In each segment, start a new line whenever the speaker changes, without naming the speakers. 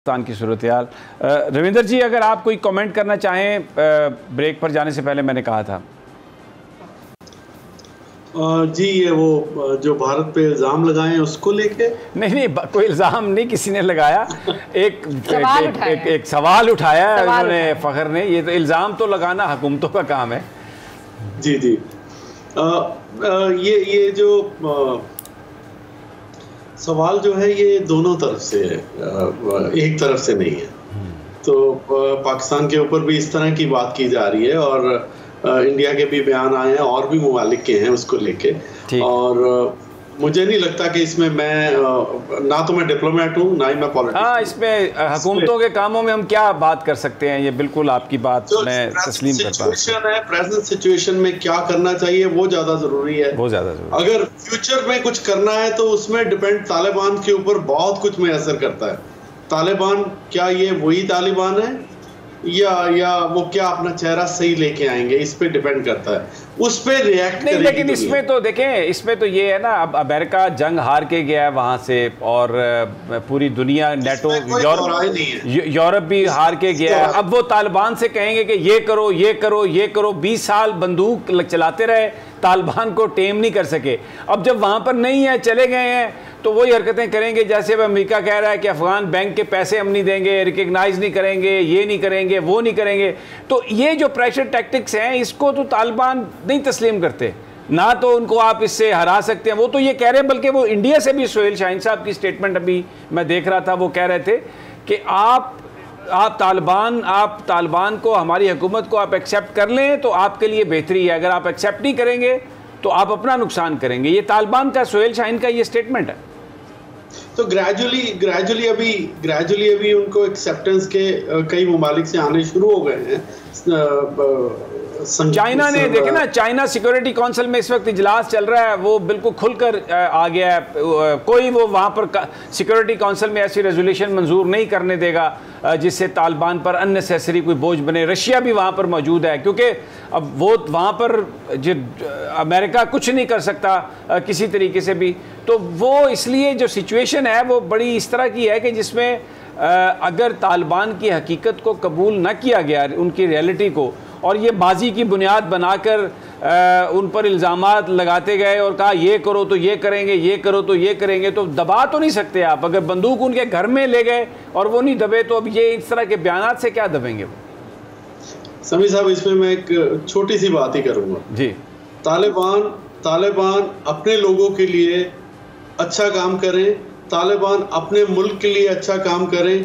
पाकिस्तान की सूरत हाल। रविंदर जी, अगर आप कोई कमेंट करना चाहें ब्रेक पर जाने से पहले, मैंने कहा था।
जी, ये वो जो भारत पे इल्ज़ाम लगाए हैं उसको लेके
नहीं, कोई इल्ज़ाम नहीं किसी ने लगाया। एक सवाल उठाया है उन्होंने, फ़खर ने। ये तो इल्ज़ाम तो लगाना हुकूमतों का काम है।
जी जी। ये जो सवाल जो है ये दोनों तरफ से है, एक तरफ से नहीं है। तो पाकिस्तान के ऊपर भी इस तरह की बात की जा रही है और इंडिया के भी बयान आए हैं और भी ममालिक के हैं उसको लेके। और मुझे नहीं लगता कि इसमें ना तो मैं डिप्लोमेट हूँ ना ही मैं पॉलिटिशियन।
हाँ, इसमें हुकूमतों के कामों में हम क्या बात कर सकते हैं, ये बिल्कुल आपकी बात मैं तस्लीम करता हूँ।
प्रेजेंट सिचुएशन में क्या करना चाहिए वो ज़्यादा ज़रूरी है।
वो ज़्यादा ज़रूरी।
अगर फ्यूचर में कुछ करना है तो उसमें डिपेंड तालिबान के ऊपर बहुत कुछ में असर करता है। तालिबान क्या ये वही तालिबान है या वो क्या अपना चेहरा सही लेके आएंगे, इस पे डिपेंड करता है, उस पे रिएक्ट
नहीं। लेकिन इसमें तो देखें, इसमें तो ये है ना, अब अमेरिका जंग हार के गया है वहाँ से, और पूरी दुनिया, नेटो, यूरोप भी हार के गया है। अब वो तालिबान से कहेंगे कि ये करो ये करो ये करो। 20 साल बंदूक चलाते रहे, तालिबान को टेम नहीं कर सके। अब जब वहाँ पर नहीं है, चले गए हैं, तो वही हरकतें करेंगे जैसे अब अमेरिका कह रहा है कि अफगान बैंक के पैसे हम नहीं देंगे, रिकग्नाइज नहीं करेंगे, ये नहीं करेंगे, वो नहीं करेंगे। तो ये जो प्रेशर टैक्टिक्स हैं, इसको तो तालिबान नहीं तस्लीम करते ना। तो उनको आप इससे हरा सकते हैं, वो तो ये कह रहे हैं। बल्कि वो इंडिया से भी सोहेल शाहीन साहब की स्टेटमेंट अभी मैं देख रहा था, वो कह रहे थे कि आप तालिबान को, हमारी हुकूमत को आप एक्सेप्ट कर लें तो आपके लिए बेहतरी है। अगर आप एक्सेप्ट नहीं करेंगे तो आप अपना नुकसान करेंगे। ये तालिबान का, सोहेल शाहीन का ये स्टेटमेंट है।
तो ग्रेजुअली अभी उनको एक्सेप्टेंस के कई ममालिक से आने शुरू हो गए हैं।
चाइना ने, देखे ना, चाइना सिक्योरिटी काउंसिल में इस वक्त इजलास चल रहा है, वो बिल्कुल खुलकर आ गया है। कोई वो वहाँ पर सिक्योरिटी काउंसिल में ऐसी रेजोल्यूशन मंजूर नहीं करने देगा जिससे तालिबान पर अननेसेसरी कोई बोझ बने। रशिया भी वहाँ पर मौजूद है, क्योंकि अब वो वहाँ पर जो अमेरिका कुछ नहीं कर सकता किसी तरीके से भी। तो वो इसलिए जो सिचुएशन है वो बड़ी इस तरह की है कि जिसमें अगर तालिबान की हकीकत को कबूल न किया गया, उनकी रियलिटी को, और ये माजी की बुनियाद बनाकर उन पर इल्ज़ामात लगाते गए और कहा ये करो तो ये करेंगे, ये करो तो ये करेंगे, तो दबा तो नहीं सकते आप। अगर बंदूक उनके घर में ले गए और वो नहीं दबे, तो अब ये इस तरह के बयानात से क्या दबेंगे वो?
समी साहब, इसमें मैं एक छोटी सी बात ही करूँगा जी। तालिबान अपने लोगों के लिए अच्छा काम करें, तालिबान अपने मुल्क के लिए अच्छा काम करें,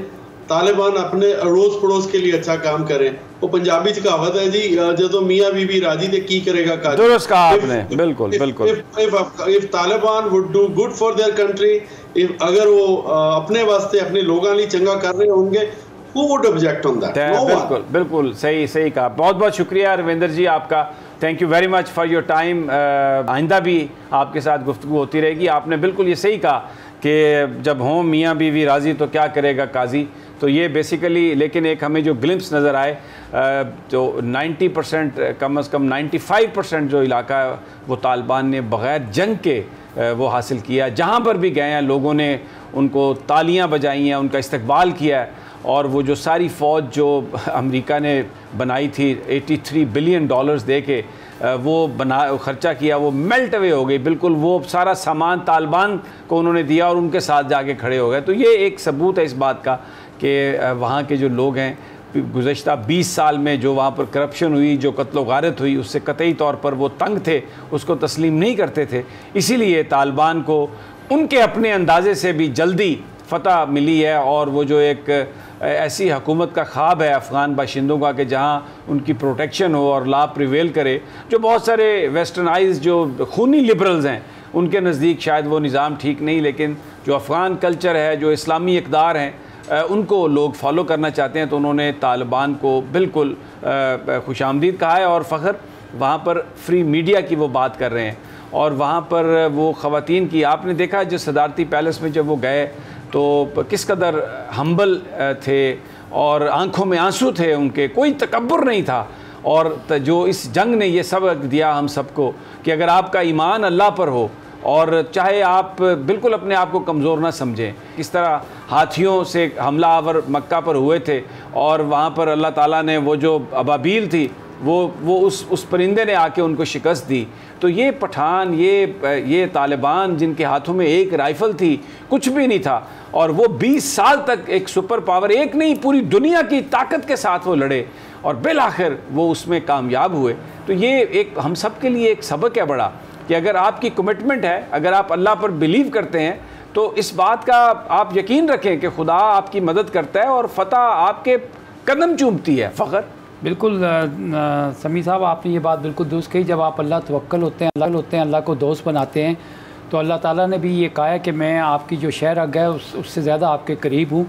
तालिबान अपने अड़ोस पड़ोस के लिए अच्छा काम करें। वो पंजाबी च कहावत है जी, जो मियाँ बीबी राजी थे की करेगा काजी।
दुरुस्त कहा आपने, बिल्कुल बिल्कुल।
If Taliban would do good for their country, अगर वो अपने वास्ते अपने लोगों लिए चंगा कर रहे होंगे, who would object on that?
बिल्कुल बिल्कुल सही कहा। बहुत बहुत शुक्रिया रविंदर जी आपका। Thank you very much for your time. आइंदा भी आपके साथ गुफ्तगू होती रहेगी। आपने बिल्कुल ये सही कहा कि जब हों मियाँ बीवी राजी तो क्या करेगा काजी। तो ये बेसिकली, लेकिन एक हमें जो ग्लिम्स नज़र आए, जो 90% कम अज़ कम 95% जो इलाका वो तालिबान ने बग़ैर जंग के वो हासिल किया। जहाँ पर भी गए हैं लोगों ने उनको तालियां बजाई हैं, उनका इस्तकबाल किया है। और वो जो सारी फ़ौज जो अमेरिका ने बनाई थी $83 बिलियन दे के वो ख़र्चा किया, वो मेल्ट अवे हो गई बिल्कुल। वो सारा सामान तालिबान को उन्होंने दिया और उनके साथ जाके खड़े हो गए। तो ये एक सबूत है इस बात का कि वहाँ के जो लोग हैं, गुज़श्ता 20 साल में जो वहाँ पर करप्शन हुई, जो कत्ल गारत हुई, उससे कतई तौर पर वो तंग थे, उसको तस्लीम नहीं करते थे। इसीलिए तालिबान को उनके अपने अंदाजे से भी जल्दी फ़तह मिली है। और वो जो एक ऐसी हुकूमत का ख्वाब है अफ़गान बाशिंदों का कि जहाँ उनकी प्रोटेक्शन हो और लॉ प्रिवेल करे, जो बहुत सारे वेस्टर्नाइज जो खूनी लिबरल्स हैं उनके नज़दीक शायद वो निज़ाम ठीक नहीं, लेकिन जो अफ़गान कल्चर है, जो इस्लामी इक़दार हैं, उनको लोग फॉलो करना चाहते हैं। तो उन्होंने तालिबान को बिल्कुल खुशामदीद कहा है। और फ़ख्र, वहाँ पर फ्री मीडिया की वो बात कर रहे हैं, और वहाँ पर वो ख़वातीन की आपने देखा जो सदारती पैलेस में जब वो गए तो किस कदर हम्बल थे और आंखों में आंसू थे उनके, कोई तकब्बुर नहीं था। और जो इस जंग ने ये सबक दिया हम सबको कि अगर आपका ईमान अल्लाह पर हो और चाहे आप बिल्कुल अपने आप को कमज़ोर ना समझें, किस तरह हाथियों से हमलावर मक्का पर हुए थे और वहाँ पर अल्लाह ताला ने वो जो अबाबील थी वो उस परिंदे ने आके उनको शिकस्त दी। तो ये पठान, ये तालिबान जिनके हाथों में एक राइफ़ल थी, कुछ भी नहीं था, और वो 20 साल तक एक सुपर पावर, एक नहीं पूरी दुनिया की ताकत के साथ वो लड़े और बिल आखिर वो उसमें कामयाब हुए। तो ये एक हम सब के लिए एक सबक है बड़ा कि अगर आपकी कमिटमेंट है, अगर आप अल्लाह पर बिलीव करते हैं, तो इस बात का आप यकीन रखें कि खुदा आपकी मदद करता है और फ़तह आपके कदम चूमती है। फ़ख्र
बिल्कुल समी साहब, आपने ये बात बिल्कुल दुरुस्त कही। जब आप अल्लाह तवक्कल होते हैं, अल्लाह को दोस्त बनाते हैं, तो अल्लाह ताला ने भी ये कहा है कि मैं आपकी जो शहर अग है उससे ज़्यादा आपके करीब हूँ।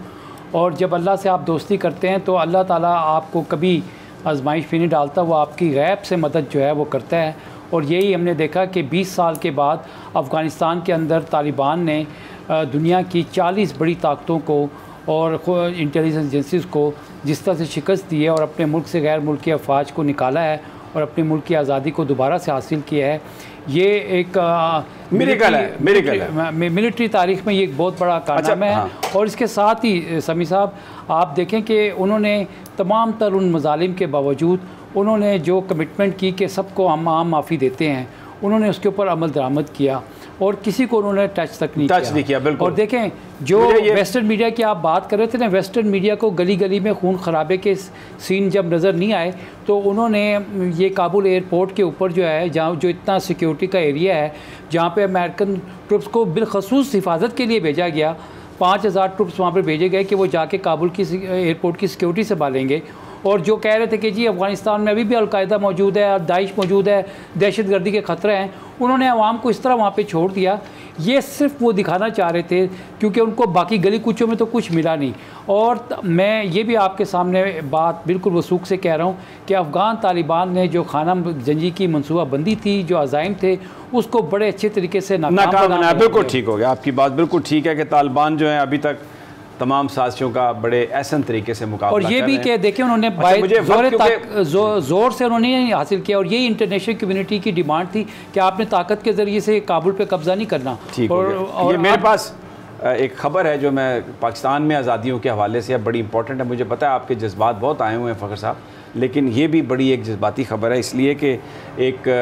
और जब अल्लाह से आप दोस्ती करते हैं तो अल्लाह ताला आपको कभी आजमाइश में नहीं डालता, वो आपकी गैब से मदद जो है वो करता है। और यही हमने देखा कि 20 साल के बाद अफ़गानिस्तान के अंदर तालिबान ने दुनिया की 40 बड़ी ताकतों को और इंटेलिजेंस एजेंसीज़ को जिस तरह से शिकस्त दी है और अपने मुल्क से गैर मुल्की अफवाज को निकाला है और अपने मुल्क की आज़ादी को दोबारा से हासिल किया है, ये एक मिलिट्री तारीख़ में ये एक बहुत बड़ा कारनामा है। हाँ। और इसके साथ ही समी साहब, आप देखें कि उन्होंने तमाम तर उन मज़ालिम के बावजूद उन्होंने जो कमिटमेंट की कि सबको हम आम माफ़ी देते हैं, उन्होंने उसके ऊपर अमल दरामद किया और किसी को उन्होंने टच नहीं किया। बिल्कुल। और देखें जो वेस्टर्न मीडिया की आप बात कर रहे थे ना, वेस्टर्न मीडिया को गली गली में खून खराबे के सीन जब नज़र नहीं आए तो उन्होंने ये काबुल एयरपोर्ट के ऊपर जो है, जहाँ जो इतना सिक्योरिटी का एरिया है, जहाँ पे अमेरिकन ट्रुप्स को बिलखसूस हिफाजत के लिए भेजा गया, 5000 ट्रुप्स वहाँ पर भेजे गए कि वो जाके काबुल की एयरपोर्ट की सिक्योरिटी संभालेंगे। और जो कह रहे थे कि जी अफ़गानिस्तान में अभी भी अलकायदा मौजूद है, दाइश मौजूद है, दहशतगर्दी के ख़तरे हैं, उन्होंने आवाम को इस तरह वहाँ पे छोड़ दिया। ये सिर्फ वो दिखाना चाह रहे थे क्योंकि उनको बाकी गली कूचों में तो कुछ मिला नहीं। और मैं ये भी आपके सामने बात बिल्कुल वसूख से कह रहा हूँ कि अफ़गान तालिबान ने जो खाना जंगी की मनसूबाबंदी थी, जो अज़ाइम थे, उसको बड़े अच्छे तरीके से नाकाम बनाया।
बिल्कुल ठीक हो गया, आपकी बात बिल्कुल ठीक है कि तालिबान जो है अभी तक तमाम साजिशों का बड़े एहसन तरीके से मुकाबला
और ये भी कि देखिए उन्होंने जोर से उन्होंने हासिल किया और यही इंटरनेशनल कम्युनिटी की डिमांड थी कि आपने ताकत के ज़रिए से काबुल पे कब्ज़ा नहीं करना।
और ये मेरे पास एक ख़बर है जो मैं पाकिस्तान में आज़ादियों के हवाले से बड़ी इंपॉर्टेंट है। मुझे पता है आपके जज्बात बहुत आए हुए हैं फ़ख्र साहब, लेकिन ये भी बड़ी एक जज्बाती ख़बर है, इसलिए कि एक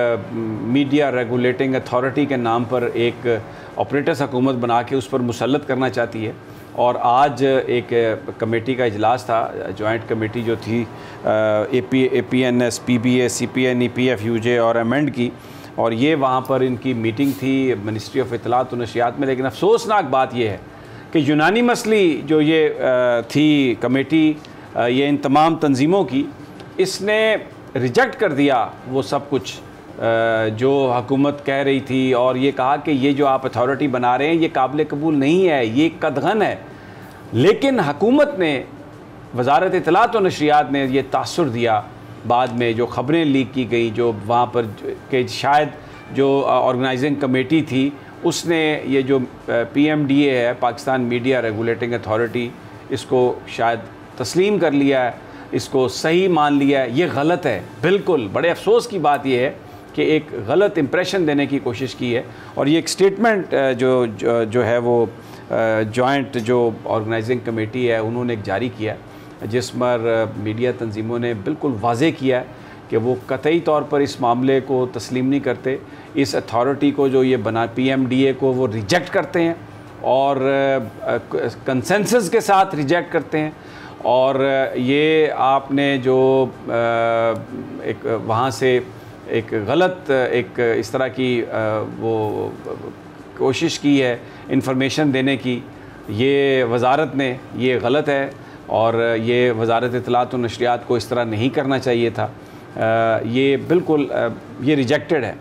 मीडिया रेगुलेटिंग अथॉरिटी के नाम पर एक ऑपरेटर्स हुकूमत बना के उस पर मुसल्लत करना चाहती है। और आज एक कमेटी का इजलास था, जॉइंट कमेटी जो थी APNS, PBA, CPN, EPF, UJ और अमेंड की, और ये वहाँ पर इनकी मीटिंग थी मिनिस्ट्री ऑफ इत्तलात और नशियात में। लेकिन अफसोसनाक बात यह है कि यूनानी मसली जो ये थी कमेटी, ये इन तमाम तंजीमों की, इसने रिजेक्ट कर दिया वो सब कुछ जो हुकूमत कह रही थी और ये कहा कि ये जो आप अथॉरिटी बना रहे हैं ये काबिल कबूल नहीं है, ये कदगन है। लेकिन हुकूमत ने, वजारत इत्तलात और नशरियात ने ये तासुर दिया बाद में, जो ख़बरें लीक की गई, जो वहाँ पर कि शायद जो ऑर्गेनाइजिंग कमेटी थी उसने ये जो PMDA है, पाकिस्तान मीडिया रेगुलेटिंग अथॉरिटी, इसको शायद तस्लीम कर लिया है, इसको सही मान लिया है। ये गलत है बिल्कुल। बड़े अफसोस की बात यह है कि एक गलत इंप्रेशन देने की कोशिश की है। और ये एक स्टेटमेंट जो है वो जॉइंट जो ऑर्गेनाइजिंग कमेटी है उन्होंने एक जारी किया, जिस पर मीडिया तंजीमों ने बिल्कुल वाज़े किया है कि वो कतई तौर पर इस मामले को तस्लीम नहीं करते, इस अथॉरिटी को जो ये बना PMDA को वो रिजेक्ट करते हैं और कंसेंसस के साथ रिजेक्ट करते हैं। और ये आपने जो एक वहाँ से एक गलत एक इस तरह की वो कोशिश की है इंफॉर्मेशन देने की, ये वजारत ने, ये गलत है और ये वजारत इत्तलात और नशरियात को इस तरह नहीं करना चाहिए था। ये बिल्कुल ये रिजेक्टेड है।